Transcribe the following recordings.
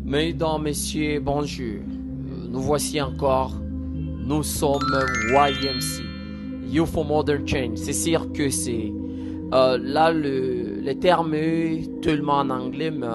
Mesdames, Messieurs, bonjour. Nous voici encore. Nous sommes YMC, Youth for Modern Change. C'est sûr que c'est là le terme est tellement en anglais, mais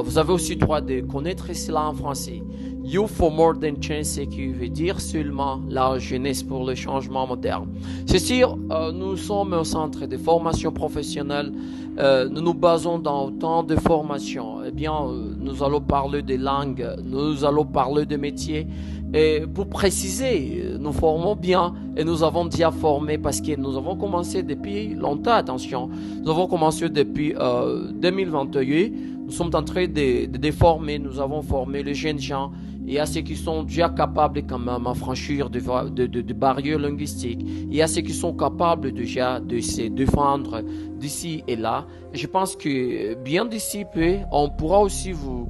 vous avez aussi le droit de connaître cela en français. Youth for Modern Change, c'est qui veut dire seulement la jeunesse pour le changement moderne. C'est sûr, nous sommes un centre de formation professionnelle. Nous nous basons dans autant de formations. Eh bien, nous allons parler des langues, nous allons parler de métiers. Et pour préciser, nous formons bien et nous avons déjà formé parce que nous avons commencé depuis longtemps, attention. Nous avons commencé depuis 2021. Nous sommes en train de former, nous avons formé les jeunes gens et à ceux qui sont déjà capables quand même à franchir de barrières linguistiques et à ceux qui sont capables déjà de se défendre d'ici et là. Et je pense que bien d'ici peu, on pourra aussi vous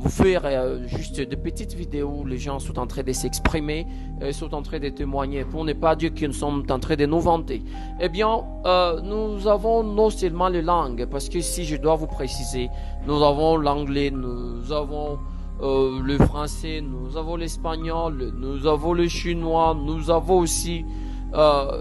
faire juste de petites vidéos où les gens sont en train de s'exprimer, sont en train de témoigner pour ne pas dire que nous sommes en train de nous vanter. Eh bien, nous avons non seulement les langues, parce que si je dois vous préciser, nous avons l'anglais, nous avons le français, nous avons l'espagnol, nous avons le chinois, nous avons aussi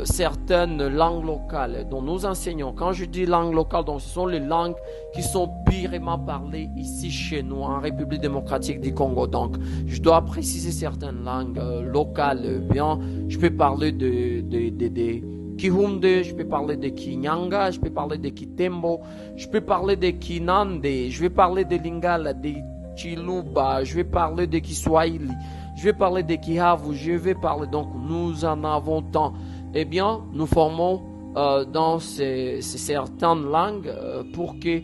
certaines langues locales dont nous enseignons. Quand je dis langue locale, donc ce sont les langues qui sont purement parlées ici chez nous en République démocratique du Congo. Donc, je dois préciser certaines langues locales. Bien, je peux parler de Kihunde, je peux parler de Kinyanga, je peux parler de Kitembo, je peux parler de Kinande, je vais parler de Lingala, de Chiluba, je vais parler de Kiswahili, je vais parler de Kihavu, je vais parler, donc nous en avons tant. Eh bien, nous formons dans ces certaines langues pour que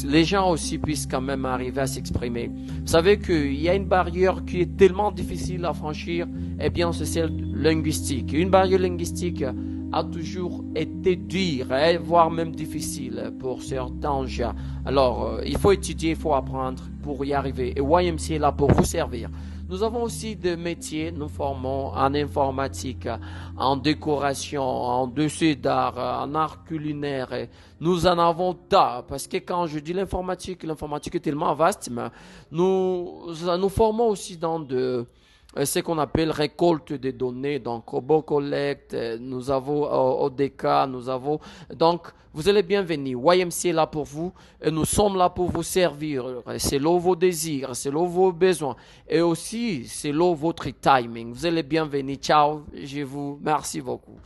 les gens aussi puissent quand même arriver à s'exprimer. Vous savez qu'il y a une barrière qui est tellement difficile à franchir, eh bien c'est celle linguistique. Une barrière linguistique a toujours été dure, voire même difficile pour certains gens. Alors, il faut étudier, il faut apprendre pour y arriver. Et YMC est là pour vous servir. Nous avons aussi des métiers, nous formons en informatique, en décoration, en dessus d'art, en art culinaire. Nous en avons tas, parce que quand je dis l'informatique est tellement vaste, mais nous formons aussi dans ce qu'on appelle récolte des données, donc Robo Collect, nous avons ODK, nous avons, donc vous allez bienvenue, YMC est là pour vous, et nous sommes là pour vous servir, c'est là vos désirs, c'est là vos besoins, et aussi c'est là votre timing, vous allez bienvenue, ciao, je vous remercie beaucoup.